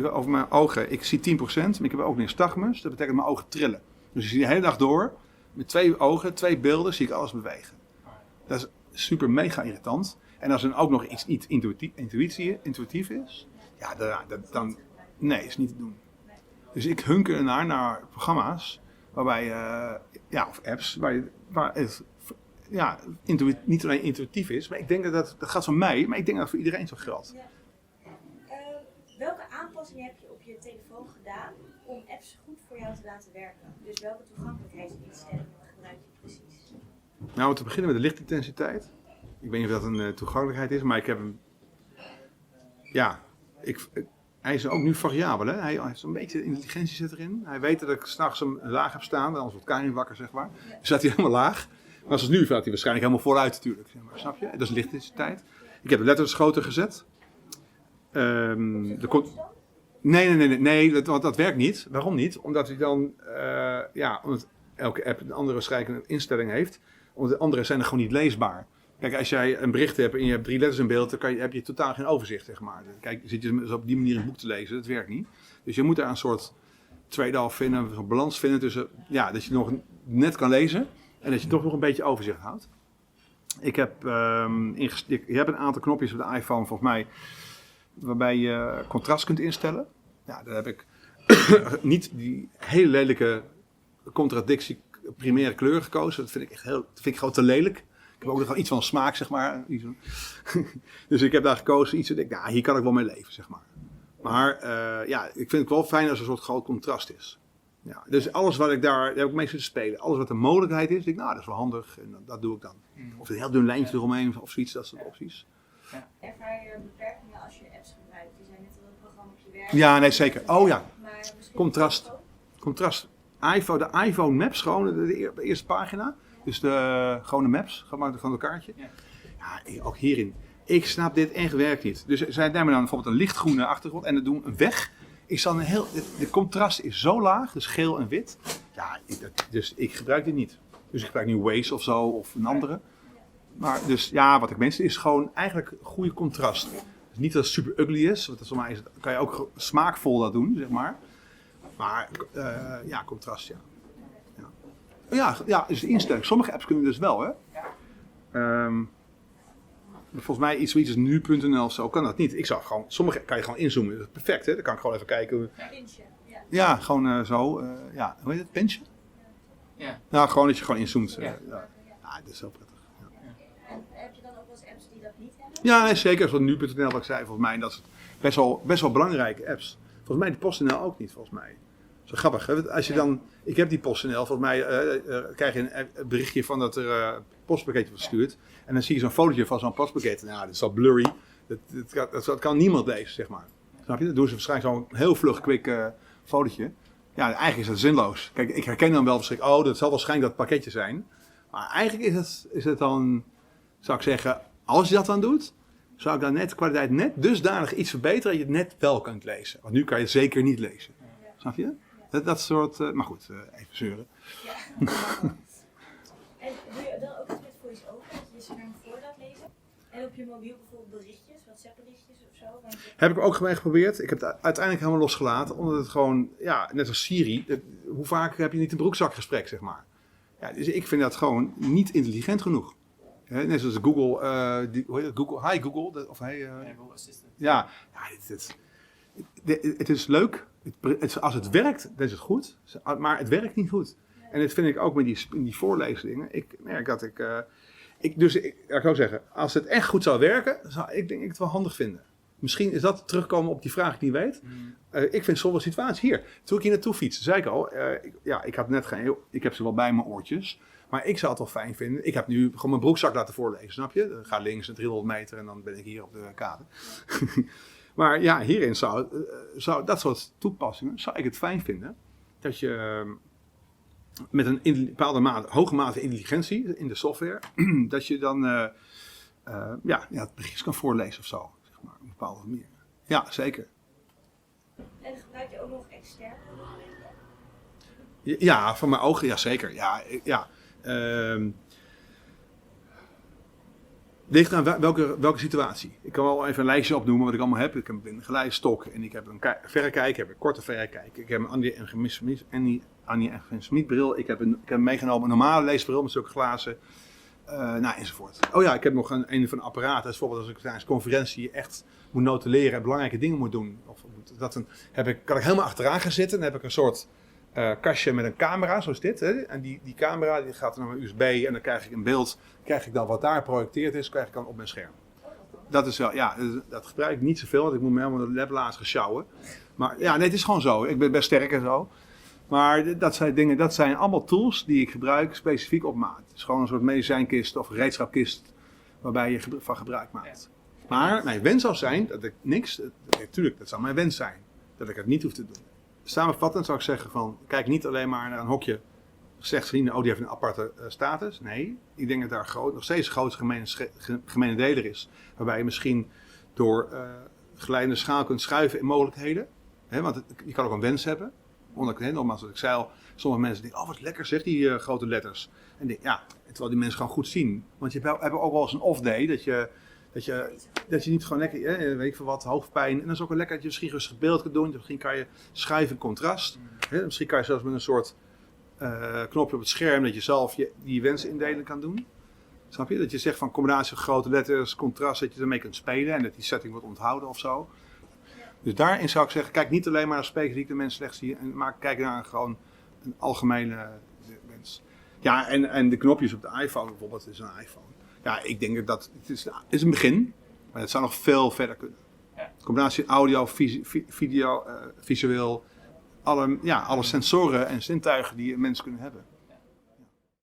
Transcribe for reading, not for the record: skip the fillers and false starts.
over mijn ogen, ik zie 10%, maar ik heb ook nystagmus. Dat betekent mijn ogen trillen. Dus ik zie de hele dag door, met 2 ogen, 2 beelden, zie ik alles bewegen. Dat is super mega irritant. En als er dan ook nog iets niet intuïtief is, ja, dan nee, is niet te doen. Dus ik hunker ernaar naar programma's waarbij, of apps, waar het niet alleen intuïtief is, maar ik denk dat gaat van mij, maar ik denk dat voor iedereen zo geldt. Ja. Welke aanpassingen heb je op je telefoon gedaan om apps goed voor jou te laten werken? Dus welke toegankelijkheidsinstellingen gebruik je precies? Nou, om te beginnen met de lichtintensiteit. Ik weet niet of dat een toegankelijkheid is, maar ik heb hem... Ja, hij is ook nu variabel, hè? Hij heeft zo'n beetje intelligentie zit erin. Hij weet dat ik s'nachts hem laag heb staan, anders wordt Karin wakker, zeg maar. Dus staat hij helemaal laag. Maar als het nu staat hij waarschijnlijk helemaal vooruit natuurlijk, zeg maar. Snap je? Dat is lichtintensiteit. Ik heb de letters groter gezet. Nee, want dat werkt niet. Waarom niet? Omdat hij dan, omdat elke app een andere waarschijnlijk instelling heeft. Omdat de andere zijn er gewoon niet leesbaar. Kijk, als jij een bericht hebt en je hebt 3 letters in beeld, dan heb je totaal geen overzicht, zeg maar. Kijk, zit je op die manier een boek te lezen, dat werkt niet. Dus je moet daar een soort trade-off vinden, een soort balans vinden tussen, dat je nog net kan lezen en dat je toch nog een beetje overzicht houdt. Ik heb, je hebt een aantal knopjes op de iPhone, volgens mij, waarbij je contrast kunt instellen. Ja, daar heb ik niet die hele lelijke contradictie primaire kleur gekozen. Dat vind ik gewoon te lelijk. Ik heb ook nog iets van smaak, zeg maar. Dus ik heb daar gekozen iets. Hier kan ik wel mee leven, zeg maar. Maar ik vind het wel fijn als er een soort groot contrast is. Ja, dus alles wat daar heb ik mee zitten spelen. Alles wat de mogelijkheid is, denk ik, dat is wel handig. En dat doe ik dan. Of een heel dun lijntje eromheen of zoiets, dat soort opties. Ja. Ervaar je beperkingen als je apps gebruikt? Je zei net al een programma op je werk. Ja, nee, zeker. Oh ja. Maar Contrast. De iPhone Maps, gewoon de eerste pagina. Dus gewoon de maps, gewoon het kaartje. Ja, ook hierin. Ik snap dit echt werkt niet. Dus zij nemen dan bijvoorbeeld een lichtgroene achtergrond en dan doen een weg. De contrast is zo laag, dus geel en wit. Ja, dus ik gebruik dit niet. Dus ik gebruik nu Waze of zo, of een andere. Maar dus wat ik wens is gewoon eigenlijk goede contrast. Dus niet dat het super ugly is, want voor mij kan je ook smaakvol dat doen, zeg maar. Maar contrast, ja. Ja, is de instelling. Sommige apps kunnen dus wel, hè. Volgens mij iets als nu.nl of zo kan dat niet. Sommige kan je gewoon inzoomen. Dat is perfect, hè. Dan kan ik gewoon even kijken. Pinchen, ja. Ja, gewoon zo. Hoe heet het? Pinchen? Ja. Nou, gewoon dat je gewoon inzoomt. Ja. Dat is zo prettig. Ja. En heb je dan ook wel eens apps die dat niet hebben? Ja, nee, zeker. Zoals nu.nl wat ik zei, volgens mij. Dat is best wel belangrijke apps. Volgens mij die PostNL ook niet, volgens mij. Zo grappig. Hè? Als je dan, ik heb die PostNL, volgens mij krijg je een berichtje van dat er een postpakketje wordt gestuurd. En dan zie je zo'n fotootje van zo'n postpakket. Nou, dat is al blurry. Dat kan niemand lezen, zeg maar. Snap je? Dan doen ze waarschijnlijk zo'n heel vlug, quick fotootje. Ja, eigenlijk is dat zinloos. Kijk, ik herken dan wel verschrikkelijk. Dat zal waarschijnlijk dat pakketje zijn. Maar eigenlijk is het dan, zou ik zeggen, als je dat dan doet, zou ik dan net de kwaliteit net dusdanig iets verbeteren dat je het net wel kunt lezen. Want nu kan je het zeker niet lezen. Snap je? Dat soort, maar goed, even zeuren. Ja. En doe je dan ook iets met voice-over, dat je je scherm voor laat lezen? En op je mobiel bijvoorbeeld berichtjes, WhatsApp-berichtjes of zo? Heb ik ook geprobeerd. Ik heb het uiteindelijk helemaal losgelaten, omdat het gewoon, net als Siri, hoe vaak heb je niet een broekzakgesprek, zeg maar. Ja, dus ik vind dat gewoon niet intelligent genoeg. Net zoals Google, hoe heet het? Google, hi Google, of hey, Google Assistant. Ja, het is leuk. Als het werkt, dan is het goed. Maar het werkt niet goed. En dat vind ik ook met die voorleesdingen. Ik merk dat ik zou zeggen, als het echt goed zou werken, zou ik denk ik het wel handig vinden. Misschien is dat terugkomen op die vraag die ik niet weet. Ik vind sommige situaties hier. Toen ik hier naartoe fietste, zei ik al, ik heb ze wel bij mijn oortjes. Maar ik zou het wel fijn vinden. Ik heb nu gewoon mijn broekzak laten voorlezen, snap je? Dan ga links 300 meter en dan ben ik hier op de kade. Maar ja, hierin zou dat soort toepassingen, zou ik het fijn vinden. Dat je met een bepaalde hoge mate intelligentie in de software, dat je dan het bericht kan voorlezen of zo. Zeg maar, op een bepaalde manier. Ja, zeker. En gebruik je ook nog externe mogelijkheden? Ja, van mijn ogen, ja zeker. Ja. Ligt aan welke situatie. Ik kan wel even een lijstje opnoemen wat ik allemaal heb. Ik heb een geleidestok en ik heb een verrekijker, ik heb een korte verrekijker. Ik heb een Annie N. Smit bril. Ik heb meegenomen een normale leesbril met zulke glazen. Enzovoort. Oh ja, ik heb nog een van de apparaten. Dus bijvoorbeeld als ik tijdens een conferentie echt moet notuleren en belangrijke dingen moet doen. Kan ik helemaal achteraan gaan zitten. Dan heb ik een soort kastje met een camera, zoals dit. Hè? En die camera die gaat naar mijn USB en dan krijg ik een beeld. Krijg ik dan wat daar geprojecteerd is, krijg ik dan op mijn scherm. Dat is wel, ja, dat gebruik ik niet zoveel, want ik moet me helemaal de laplazen sjouwen. Maar ja, nee, het is gewoon zo. Ik ben best sterk en zo. Maar dat zijn allemaal tools die ik gebruik specifiek op maat. Het is gewoon een soort medicijnkist of gereedschapkist waarbij je van gebruik maakt. Maar mijn wens zou zijn dat ik natuurlijk, dat zou mijn wens zijn. Dat ik het niet hoef te doen. Samenvattend zou ik zeggen van, kijk niet alleen maar naar een hokje. Slechts gezien, die heeft een aparte status. Nee, ik denk dat daar nog steeds de grootste gemene deler is. Waarbij je misschien door geleidende schaal kunt schuiven in mogelijkheden. Want je kan ook een wens hebben. Nogmaals, wat ik zei al, sommige mensen denken, oh wat lekker zeg, die grote letters. En terwijl die mensen gewoon goed zien. Want je hebt ook wel eens een off day, dat je niet gewoon lekker, weet ik veel wat, hoofdpijn. En dan is het ook wel lekker dat je misschien rustig beeld kunt doen. Misschien kan je schuiven in contrast. Misschien kan je zelfs met een soort knopje op het scherm, dat je zelf die wensen indelen kan doen. Snap je? Dat je zegt van combinatie van grote letters, contrast, dat je ermee kunt spelen en dat die setting wordt onthouden of zo. Dus daarin zou ik zeggen, kijk niet alleen maar naar specifieke mensen slechts zien, maar kijk naar gewoon een algemene wens. Ja, en de knopjes op de iPhone bijvoorbeeld, is een iPhone. Ja, ik denk dat het is een begin, maar het zou nog veel verder kunnen. Combinatie audio, video, visueel, alle sensoren en zintuigen die mensen kunnen hebben.